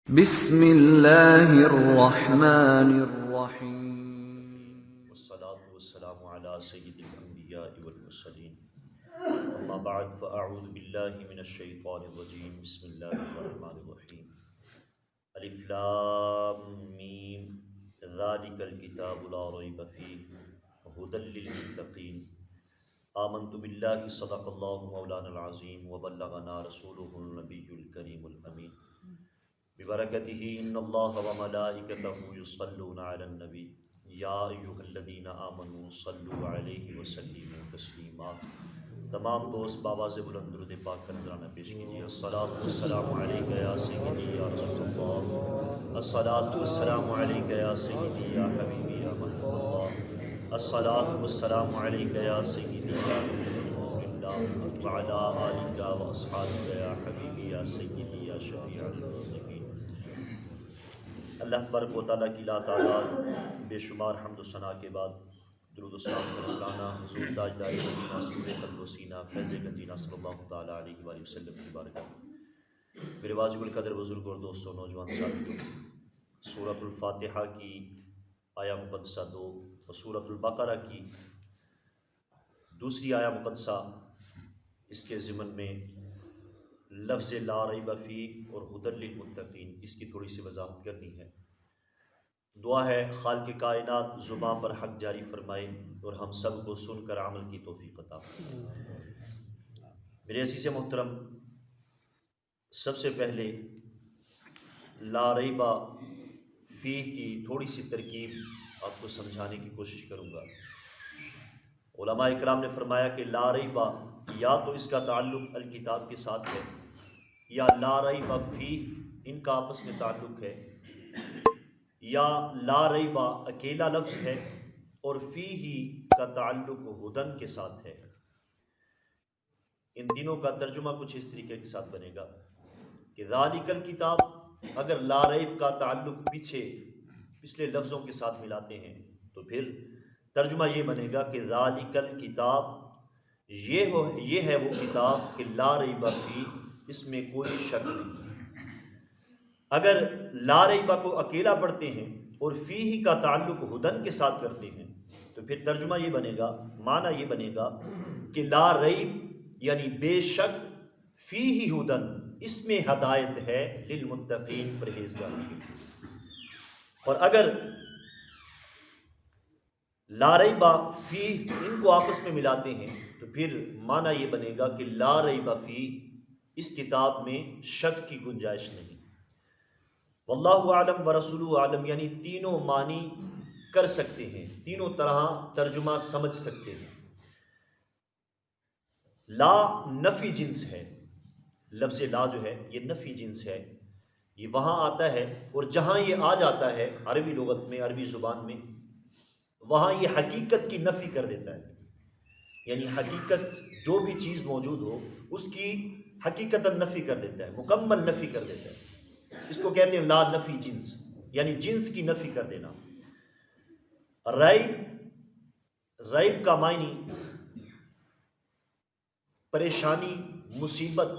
بسم اللہ الرحمن الرحیم والصلاة والسلام علی سید الانبیاء والمرسلین اما بعد فاعوذ باللہ من الشیطان الرجیم بسم اللہ الرحمن الرحیم الف لام میم ذالک الکتاب لا ریب فیہ ھدی للمتقین آمنت باللہ صدق اللہ مولانا العظیم وبلغنا رسولہ النبی الکریم الامین ببرکتہ ان اللہ وملائکتہ یصلون علی النبی یا ایھا الذین آمنوا صلوا علیہ وسلموا تسلیما۔ تمام دوست بآواز بلند درود پاک کا نذرانہ پیش کیجیے۔ الصلاۃ والسلام علیک یا سیدی یا رسول اللہ، الصلاۃ والسلام علیک یا سیدی یا حبیبی یا محبوب اللہ، الصلاۃ والسلام علیک یا سیدی یا رسول اللہ وعلی آلک واصحابک یا حبیبی یا سیدی یا شفیع المذنبین۔ اللہ تبارک و تعالیٰ کی لا تعداد بے شمار حمد و ثنا کے بعد درود و سلام کا نذرانہ حضور تاجدار مدینہ سرور قلب و سینہ فیض مدینہ صلی اللہ تعالیٰ علیہ وآلہ وسلم کی بارگاہ۔ میرے واجب القدر بزرگ اور دوستوں، نوجوان ساتھیوں، سورۃ الفاتحہ کی آیہ مقدسہ 2 اور سورۃ البقرہ کی دوسری آیہ مقدسہ، اس کے ضمن میں لفظ لا ریب فیہ اور ھدی للمتقین، اس کی تھوڑی سی وضاحت کرنی ہے۔ دعا ہے خالق کائنات زباں پر حق جاری فرمائے اور ہم سب کو سن کر عمل کی توفیق عطا فرمائے۔ میرے عزیز محترم، سب سے پہلے لا ریب فیہ کی تھوڑی سی ترکیب آپ کو سمجھانے کی کوشش کروں گا۔ علماء اکرام نے فرمایا کہ لا ریب یا تو اس کا تعلق الکتاب کے ساتھ ہے، یا لا ریب فیہ ان کا آپس میں تعلق ہے، یا لا ریب اکیلا لفظ ہے اور فیہ کا تعلق ھدی کے ساتھ ہے۔ ان تینوں کا ترجمہ کچھ اس طریقے کے ساتھ بنے گا کہ ذالک الکتاب، اگر لا ریب کا تعلق پچھلے لفظوں کے ساتھ ملاتے ہیں تو پھر ترجمہ یہ بنے گا کہ ذالک الکتاب، یہ ہے وہ کتاب کہ لا ریب فیہ، اس میں کوئی شک نہیں۔ اگر لا ریب کو اکیلا پڑھتے ہیں اور فیہ کا تعلق ھدی کے ساتھ کرتے ہیں تو پھر ترجمہ یہ بنے گا، معنی یہ بنے گا کہ لا ریب یعنی بے شک، فیہ ھدی اس میں ہدایت ہے، للمتقین پرہیزگاروں کے لیے۔ اور اگر لا ریب فیہ ان کو آپس میں ملاتے ہیں تو پھر معنی یہ بنے گا کہ لا ریب فیہ اس کتاب میں شک کی گنجائش نہیں۔ واللہ اعلم ورسولہ اعلم، یعنی تینوں معنی کر سکتے ہیں، تینوں طرح ترجمہ سمجھ سکتے ہیں۔ لا نفی جنس ہے، لفظ لا جو ہے یہ نفی جنس ہے، یہ وہاں آتا ہے اور جہاں یہ آ جاتا ہے عربی لغت میں، عربی زبان میں، وہاں یہ حقیقت کی نفی کر دیتا ہے، یعنی حقیقت جو بھی چیز موجود ہو اس کی حقیقتاً نفی کر دیتا ہے، مکمل نفی کر دیتا ہے۔ اس کو کہتے ہیں لا نفی جنس، یعنی جنس کی نفی کر دینا۔ ریب کا معنی پریشانی، مصیبت،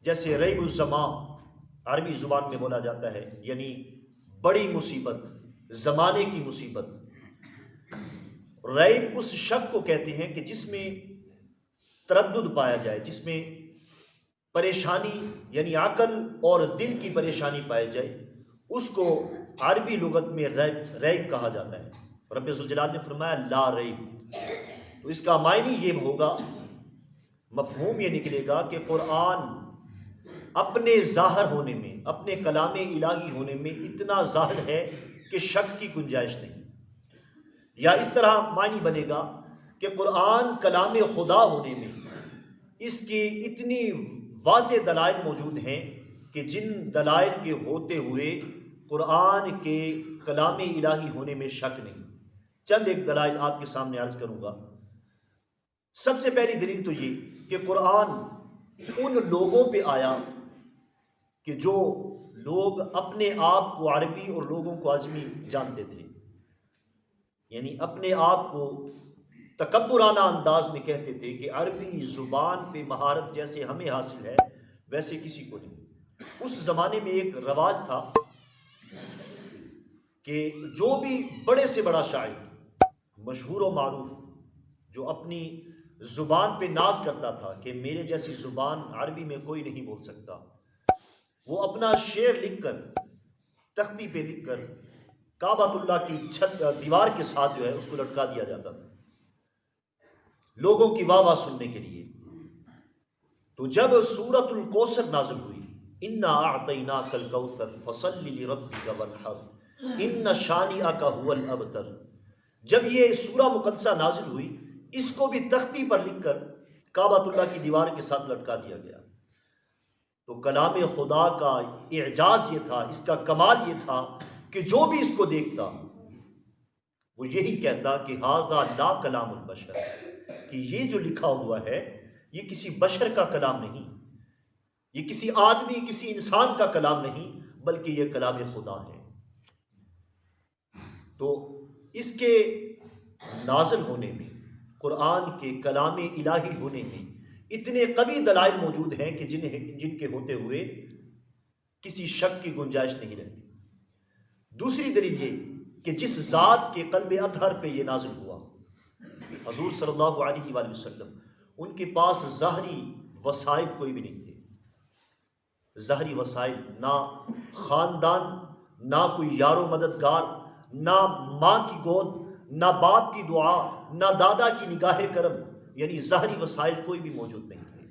جیسے ریب الزمان عربی زبان میں بولا جاتا ہے، یعنی بڑی مصیبت، زمانے کی مصیبت۔ ریب اس شک کو کہتے ہیں کہ جس میں تردد پایا جائے، جس میں پریشانی یعنی عقل اور دل کی پریشانی پائی جائے، اس کو عربی لغت میں ریب کہا جاتا ہے۔ رب ذوالجلال نے فرمایا لا ریب، تو اس کا معنی یہ ہوگا، مفہوم یہ نکلے گا کہ قرآن اپنے ظاہر ہونے میں، اپنے کلام الہی ہونے میں اتنا ظاہر ہے کہ شک کی گنجائش نہیں۔ یا اس طرح معنی بنے گا کہ قرآن کلام خدا ہونے میں اس کی اتنی واضح دلائل موجود ہیں کہ جن دلائل کے ہوتے ہوئے قرآن کے کلام الہی ہونے میں شک نہیں۔ چند ایک دلائل آپ کے سامنے عرض کروں گا۔ سب سے پہلی دلیل تو یہ کہ قرآن ان لوگوں پہ آیا کہ جو لوگ اپنے آپ کو عربی اور لوگوں کو عجمی جانتے تھے، یعنی اپنے آپ کو تکبرانہ انداز میں کہتے تھے کہ عربی زبان پہ مہارت جیسے ہمیں حاصل ہے ویسے کسی کو نہیں۔ اس زمانے میں ایک رواج تھا کہ جو بھی بڑے سے بڑا شاعر مشہور و معروف جو اپنی زبان پہ ناز کرتا تھا کہ میرے جیسی زبان عربی میں کوئی نہیں بول سکتا، وہ اپنا شعر لکھ کر تختی پہ لکھ کر کعبۃ اللہ کی چھت دیوار کے ساتھ جو ہے اس کو لٹکا دیا جاتا تھا لوگوں کی واہ واہ سننے کے لیے۔ تو جب سورۃ الکوثر نازل ہوئی، انا اعطیناک الکوثر فصل لربک وانحر ان شانئک ھو الابتر، جب یہ سورہ مقدسہ نازل ہوئی اس کو بھی تختی پر لکھ کر کعبۃ اللہ کی دیوار کے ساتھ لٹکا دیا گیا۔ تو کلام خدا کا اعجاز یہ تھا، اس کا کمال یہ تھا کہ جو بھی اس کو دیکھتا وہ یہی کہتا کہ ھذا لا کلام البشر، کہ یہ جو لکھا ہوا ہے یہ کسی بشر کا کلام نہیں، یہ کسی آدمی کسی انسان کا کلام نہیں، بلکہ یہ کلام خدا ہے۔ تو اس کے نازل ہونے میں، قرآن کے کلام الہی ہونے میں اتنے قوی دلائل موجود ہیں کہ جن کے ہوتے ہوئے کسی شک کی گنجائش نہیں رہتی۔ دوسری دلیل یہ کہ جس ذات کے قلب اطہر پہ یہ نازل ہوا، حضور صلی اللہ علیہ وآلہ وسلم، ان کے پاس ظاہری وسائل کوئی بھی نہیں تھے، ظاہری وسائل، نہ خاندان، نہ کوئی یار و مددگار، نہ ماں کی گود، نہ باپ کی دعا، نہ دادا کی نگاہ کرم، یعنی ظاہری وسائل کوئی بھی موجود نہیں تھے۔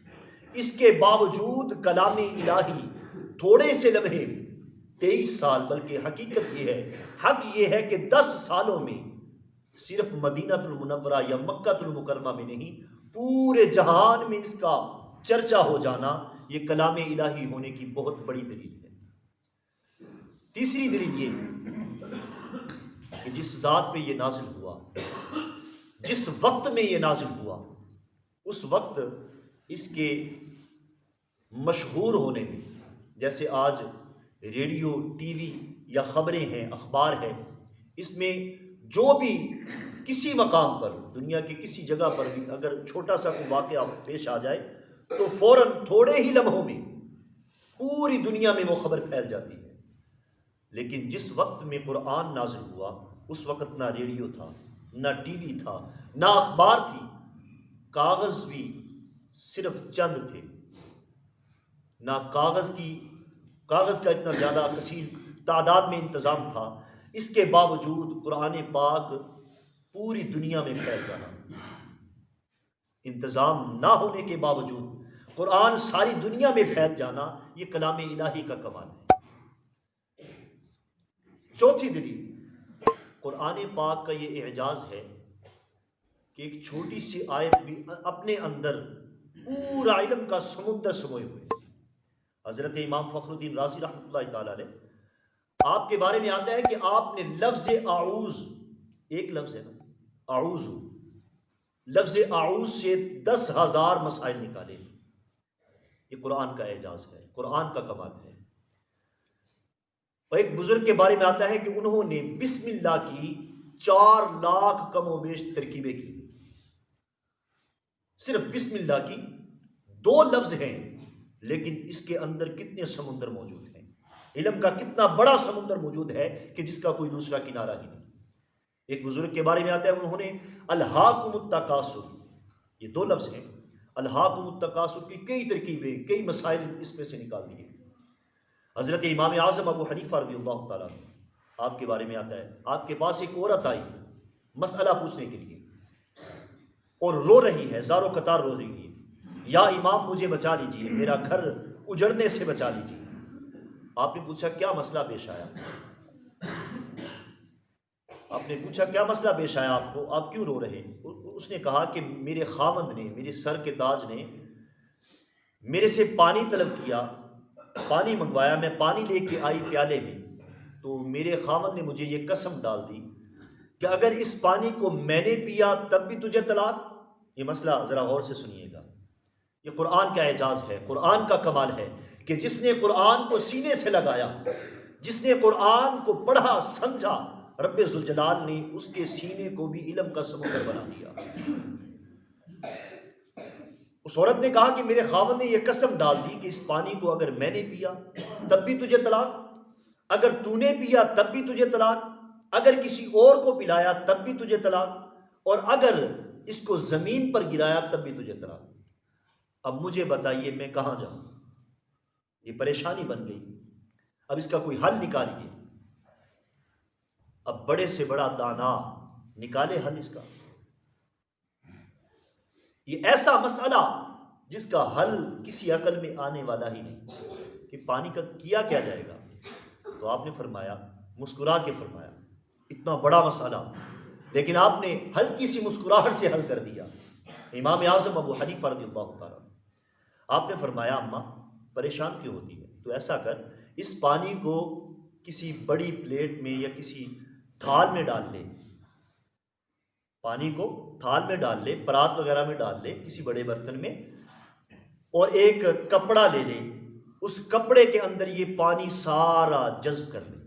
اس کے باوجود کلام الہی تھوڑے سے لمحے 23 سال، بلکہ حقیقت یہ ہے، حق یہ ہے کہ 10 سالوں میں صرف مدینہ المنورہ یا مکہ المکرمہ میں نہیں، پورے جہان میں اس کا چرچا ہو جانا یہ کلام الہی ہونے کی بہت بڑی دلیل ہے۔ تیسری دلیل یہ کہ جس ذات پہ یہ نازل ہوا، جس وقت میں یہ نازل ہوا، اس وقت اس کے مشہور ہونے میں، جیسے آج ریڈیو، ٹی وی یا خبریں ہیں، اخبار ہے، اس میں جو بھی کسی مقام پر، دنیا کی کسی جگہ پر بھی اگر چھوٹا سا کوئی واقعہ پیش آ جائے تو فوراً تھوڑے ہی لمحوں میں پوری دنیا میں وہ خبر پھیل جاتی ہے۔ لیکن جس وقت میں قرآن نازل ہوا اس وقت نہ ریڈیو تھا، نہ ٹی وی تھا، نہ اخبار تھی، کاغذ بھی صرف چند تھے، نہ کاغذ کا اتنا زیادہ کثیر تعداد میں انتظام تھا۔ اس کے باوجود قرآن پاک پوری دنیا میں پھیل جانا، انتظام نہ ہونے کے باوجود قرآن ساری دنیا میں پھیل جانا، یہ کلام الہی کا کمال ہے۔ چوتھی دلیل، قرآن پاک کا یہ اعجاز ہے کہ ایک چھوٹی سی آیت بھی اپنے اندر پورا علم کا سمندر سموئے ہوئے۔ حضرت امام فخر الدین رازی رحمۃ اللہ تعالی علیہ، آپ کے بارے میں آتا ہے کہ آپ نے لفظ اعوذ، ایک لفظ ہے نا اعوذ، لفظ اعوذ سے 10,000 مسائل نکالے۔ یہ قرآن کا اعجاز ہے، قرآن کا کمال ہے۔ اور ایک بزرگ کے بارے میں آتا ہے کہ انہوں نے بسم اللہ کی 4 لاکھ کم و بیش ترکیبیں کی۔ صرف بسم اللہ کی 2 لفظ ہیں، لیکن اس کے اندر کتنے سمندر موجود ہیں، علم کا کتنا بڑا سمندر موجود ہے کہ جس کا کوئی دوسرا کنارہ ہی نہیں۔ ایک بزرگ کے بارے میں آتا ہے انہوں نے الہاکم التکاثر، یہ 2 لفظ ہیں، الہاکم التکاثر کی کئی ترکیبیں، کئی مسائل اس میں سے نکال دیے۔ حضرت امام اعظم ابو حنیفہ رضی اللہ تعالیٰ آپ کے بارے میں آتا ہے، آپ کے پاس ایک عورت آئی مسئلہ پوچھنے کے لیے اور رو رہی ہے، زار و قطار رو رہی ہے، یا امام مجھے بچا لیجیے، میرا گھر اجڑنے سے بچا لیجیے۔ آپ نے پوچھا کیا مسئلہ پیش آیا؟ آپ نے پوچھا کیا مسئلہ پیش آیا آپ کو، آپ کیوں رو رہے؟ اس نے کہا کہ میرے خاوند نے، میرے سر کے تاج نے میرے سے پانی طلب کیا، پانی منگوایا، میں پانی لے کے آئی پیالے میں، تو میرے خاوند نے مجھے یہ قسم ڈال دی کہ اگر اس پانی کو میں نے پیا تب بھی تجھے طلاق۔ یہ مسئلہ ذرا غور سے سنیے گا، یہ قرآن کا اعجاز ہے، قرآن کا کمال ہے کہ جس نے قرآن کو سینے سے لگایا، جس نے قرآن کو پڑھا، سمجھا، رب ذوالجلال نے اس کے سینے کو بھی علم کا سمندر بنا دیا۔ اس عورت نے کہا کہ میرے خاوند نے یہ قسم ڈال دی کہ اس پانی کو اگر میں نے پیا تب بھی تجھے طلاق، اگر تو نے پیا تب بھی تجھے طلاق، اگر کسی اور کو پلایا تب بھی تجھے طلاق، اور اگر اس کو زمین پر گرایا تب بھی تجھے طلاق۔ اب مجھے بتائیے میں کہاں جاؤں؟ یہ پریشانی بن گئی، اب اس کا کوئی حل نکالیے۔ اب بڑے سے بڑا دانا نکالے حل اس کا۔ یہ ایسا مسئلہ جس کا حل کسی عقل میں آنے والا ہی نہیں کہ پانی کا کیا جائے گا۔ تو آپ نے فرمایا، مسکرا کے فرمایا، اتنا بڑا مسئلہ لیکن آپ نے ہلکی سی مسکراہٹ سے حل کر دیا۔ امام اعظم ابو حنیفہ رضی اللہ تعالیٰ آپ نے فرمایا، اماں پریشان کیوں ہوتی ہے؟ تو ایسا کر، اس پانی کو کسی بڑی پلیٹ میں یا کسی تھال میں ڈال لے، پانی کو تھال میں ڈال لے، پرات وغیرہ میں ڈال لے، کسی بڑے برتن میں، اور ایک کپڑا لے لے، اس کپڑے کے اندر یہ پانی سارا جذب کر لے۔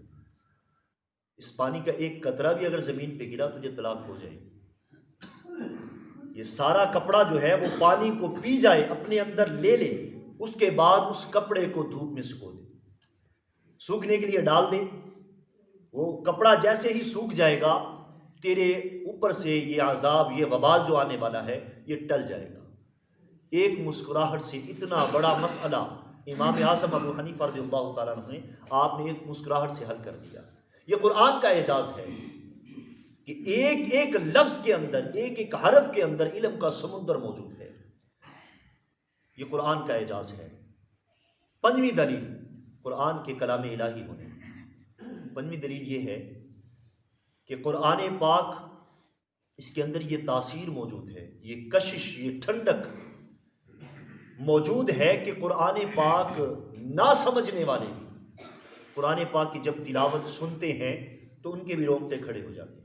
اس پانی کا ایک قطرہ بھی اگر زمین پہ گرا تجھے طلاق ہو جائے گی۔ یہ سارا کپڑا جو ہے وہ پانی کو پی جائے، اپنے اندر لے لے، اس کے بعد اس کپڑے کو دھوپ میں سکھو دے، سوکھنے کے لیے ڈال دے۔ وہ کپڑا جیسے ہی سوکھ جائے گا، تیرے اوپر سے یہ عذاب، یہ وبال جو آنے والا ہے یہ ٹل جائے گا۔ ایک مسکراہٹ سے اتنا بڑا مسئلہ امام اعظم ابو حنیفہ رضی اللہ تعالیٰ عنہ نے، آپ نے ایک مسکراہٹ سے حل کر دیا۔ یہ قرآن کا اعجاز ہے کہ ایک ایک لفظ کے اندر، ایک ایک حرف کے اندر علم کا سمندر موجود ہے۔ یہ قرآن کا اعجاز ہے۔ پنجویں دلیل قرآن کے کلام الہی ہونے، پنجویں دلیل یہ ہے کہ قرآن پاک، اس کے اندر یہ تاثیر موجود ہے، یہ کشش، یہ ٹھنڈک موجود ہے کہ قرآن پاک نہ سمجھنے والے بھی قرآن پاک کی جب تلاوت سنتے ہیں تو ان کے بھی رونگٹے کھڑے ہو جاتے ہیں۔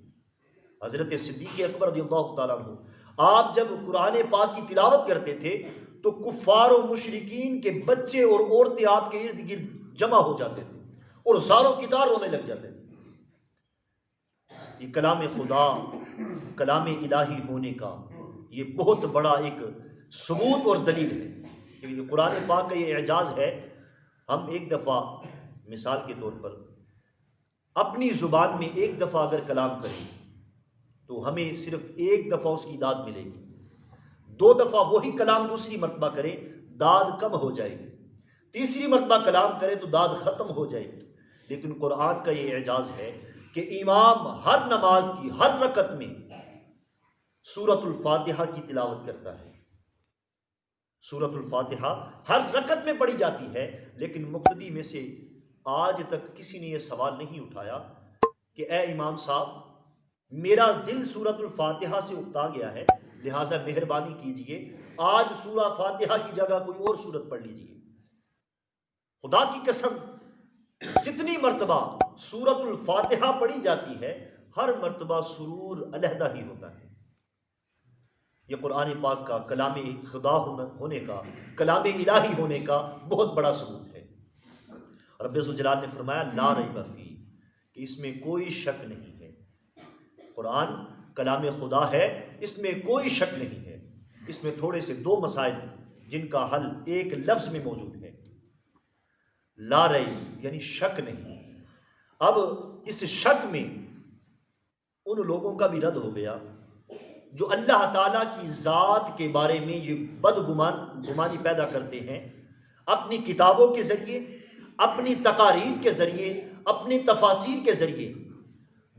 حضرت صدیق اکبر رضی اللہ تعالیٰ عنہ، آپ جب قرآن پاک کی تلاوت کرتے تھے تو کفار و مشرکین کے بچے اور عورتیں آپ کے ارد گرد جمع ہو جاتے تھے اور زاروں کی طرح رونے لگ جاتے تھے۔ یہ کلام خدا، کلام الہی ہونے کا یہ بہت بڑا ایک ثبوت اور دلیل ہے کہ یہ قرآن پاک کا یہ اعجاز ہے۔ ہم ایک دفعہ مثال کے طور پر اپنی زبان میں ایک دفعہ اگر کلام کریں تو ہمیں صرف ایک دفعہ اس کی داد ملے گی، 2 دفعہ وہی کلام دوسری مرتبہ کرے داد کم ہو جائے گی، تیسری مرتبہ کلام کرے تو داد ختم ہو جائے گی۔ لیکن قرآن کا یہ اعجاز ہے کہ امام ہر نماز کی ہر رکعت میں سورۃ الفاتحہ کی تلاوت کرتا ہے۔ سورۃ الفاتحہ ہر رکعت میں پڑھی جاتی ہے، لیکن مقتدی میں سے آج تک کسی نے یہ سوال نہیں اٹھایا کہ اے امام صاحب، میرا دل سورۃ الفاتحہ سے اکتا گیا ہے، لہٰذا مہربانی کیجئے آج سورہ فاتحہ کی جگہ کوئی اور سورت پڑھ لیجئے۔ خدا کی قسم، جتنی مرتبہ سورۃ الفاتحہ پڑھی جاتی ہے ہر مرتبہ سرور علیحدہ ہی ہوتا ہے۔ یہ قرآن پاک کا کلام خدا ہونے کا، کلام الہی ہونے کا بہت بڑا ثبوت ہے۔ رب ذوالجلال نے فرمایا لا ریب فیہ، کہ اس میں کوئی شک نہیں ہے۔ قرآن کلام خدا ہے، اس میں کوئی شک نہیں ہے۔ اس میں تھوڑے سے 2 مسائل جن کا حل ایک لفظ میں موجود ہے، لا ریب یعنی شک نہیں۔ اب اس شک میں ان لوگوں کا بھی رد ہو گیا جو اللہ تعالیٰ کی ذات کے بارے میں یہ بدگمانی پیدا کرتے ہیں، اپنی کتابوں کے ذریعے، اپنی تقاریر کے ذریعے، اپنی تفاسیر کے ذریعے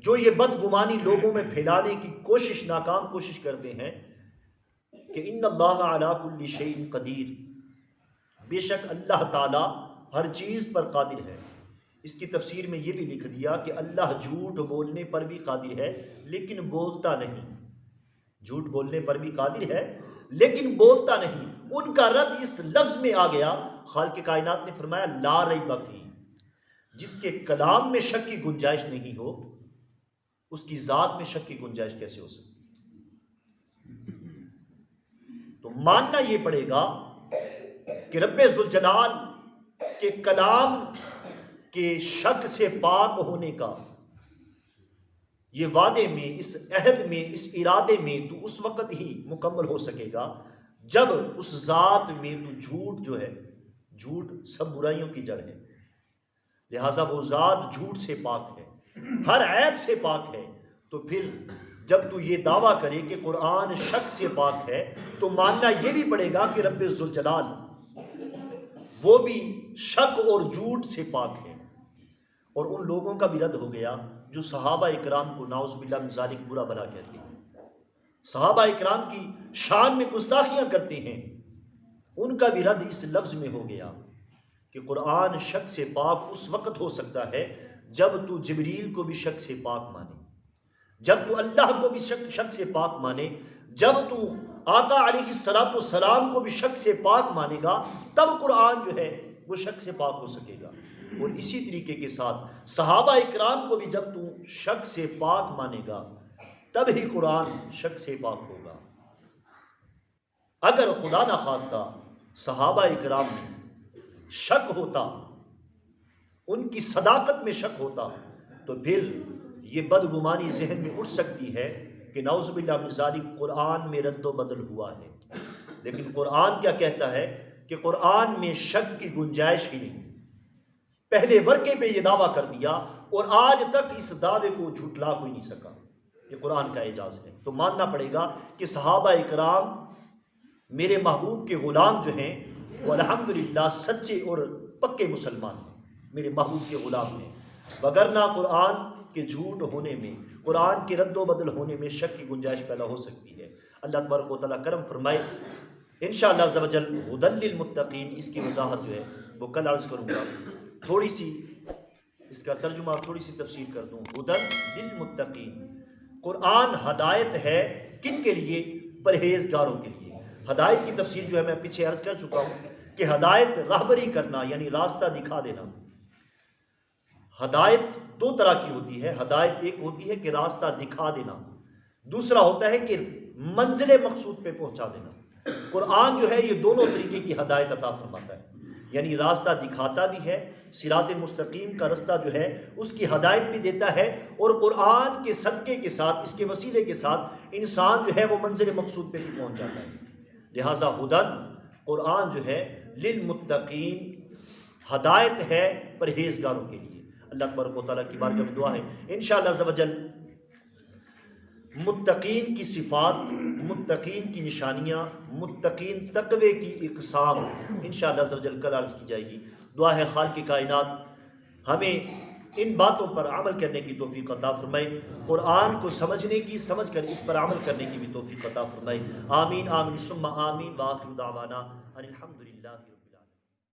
جو یہ بدگمانی لوگوں میں پھیلانے کی کوشش، ناکام کوشش کرتے ہیں کہ ان اللہ علی کل شیء قدیر، بے شک اللہ تعالیٰ ہر چیز پر قادر ہے۔ اس کی تفسیر میں یہ بھی لکھ دیا کہ اللہ جھوٹ بولنے پر بھی قادر ہے لیکن بولتا نہیں، جھوٹ بولنے پر بھی قادر ہے لیکن بولتا نہیں۔ ان کا رد اس لفظ میں آ گیا، خالق کائنات نے فرمایا لا ریب فیہ، جس کے کلام میں شک کی گنجائش نہیں ہو اس کی ذات میں شک کی گنجائش کیسے ہو سکتی؟ تو ماننا یہ پڑے گا کہ رب ذوالجلال کے کلام کے شک سے پاک ہونے کا یہ وعدے میں، اس عہد میں، اس ارادے میں تو اس وقت ہی مکمل ہو سکے گا جب اس ذات میں تو جھوٹ جو ہے، جھوٹ سب برائیوں کی جڑ ہے، لہٰذا وہ ذات جھوٹ سے پاک ہے، ہر عیب سے پاک ہے. تو پھر جب تو یہ دعویٰ کرے کہ قرآن شک سے پاک ہے تو ماننا یہ بھی پڑے گا کہ رب ذوالجلال وہ بھی شک اور جھوٹ سے پاک ہے. اور ان لوگوں کا بھی رد ہو گیا جو صحابہ اکرام کو نعوذ باللہ من ذالک برا بھلا کہتے ہیں، صحابہ اکرام کی شان میں گستاخیاں کرتے ہیں. ان کا بھی رد اس لفظ میں ہو گیا کہ قرآن شک سے پاک اس وقت ہو سکتا ہے جب تو جبریل کو بھی شک سے پاک مانے، جب تو اللہ کو بھی شک سے پاک مانے، جب تو آقا علیہ السلام کو بھی شک سے پاک مانے گا، تب قرآن جو ہے وہ شک سے پاک ہو سکے گا. اور اسی طریقے کے ساتھ صحابہ اکرام کو بھی جب تو شک سے پاک مانے گا تب ہی قرآن شک سے پاک ہوگا. اگر خدا نہ خواستہ صحابہ اکرام میں شک ہوتا، ان کی صداقت میں شک ہوتا، تو پھر یہ بدگمانی ذہن میں اٹھ سکتی ہے کہ نعوذ باللہ من ذالک قرآن میں رد و بدل ہوا ہے. لیکن قرآن کیا کہتا ہے کہ قرآن میں شک کی گنجائش ہی نہیں. پہلے ورقے پہ یہ دعویٰ کر دیا اور آج تک اس دعوے کو جھٹلا کوئی نہیں سکا. یہ قرآن کا اعجاز ہے. تو ماننا پڑے گا کہ صحابہ اکرام میرے محبوب کے غلام جو ہیں وہ الحمدللہ سچے اور پکے مسلمان ہیں، میرے محبوب کے غلام ہیں. وگرنہ قرآن کے جھوٹ ہونے میں، قرآن کے رد و بدل ہونے میں شک کی گنجائش پیدا ہو سکتی ہے. اللہ تبارک و تعالیٰ کرم فرمائے. انشاءاللہ عز و جل ھدی للمتقین، اس کی وضاحت جو ہے وہ کل عرض کروں گا. تھوڑی سی اس کا ترجمہ اور تھوڑی سی تفسیر کر دوں. ھدی للمتقین، قرآن ہدایت ہے کن کے لیے؟ پرہیزگاروں کے لیے. ہدایت کی تفسیر جو ہے میں پیچھے عرض کر چکا ہوں کہ ہدایت راہبری کرنا یعنی راستہ دکھا دینا. ہدایت دو طرح کی ہوتی ہے. ہدایت ایک ہوتی ہے کہ راستہ دکھا دینا، دوسرا ہوتا ہے کہ منزل مقصود پہ پہنچا دینا. قرآن جو ہے یہ دونوں طریقے کی ہدایت عطا فرماتا ہے، یعنی راستہ دکھاتا بھی ہے، صراط مستقیم کا راستہ جو ہے اس کی ہدایت بھی دیتا ہے، اور قرآن کے صدقے کے ساتھ، اس کے وسیلے کے ساتھ انسان جو ہے وہ منزل مقصود پہ بھی پہنچ جاتا ہے. لہٰذا ہدن، قرآن جو ہے للمتقین، ہدایت ہے پرہیزگاروں کے لیے. اللہ تبارک و تعالیٰ کی بارگاہ میں دعا ہے انشاءاللہ عز و جل متقین کی صفات، متقین کی نشانیاں، متقین تقوی کی اقسام انشاءاللہ عز و جل کل عرض کی جائے گی. دعا ہے خالق کائنات ہمیں ان باتوں پر عمل کرنے کی توفیق عطا فرمائے، قرآن کو سمجھنے کی، سمجھ کر اس پر عمل کرنے کی بھی توفیق عطا فرمائے. آمین آمین ثم آمین. وآخر دعوانا ان الحمدللہ.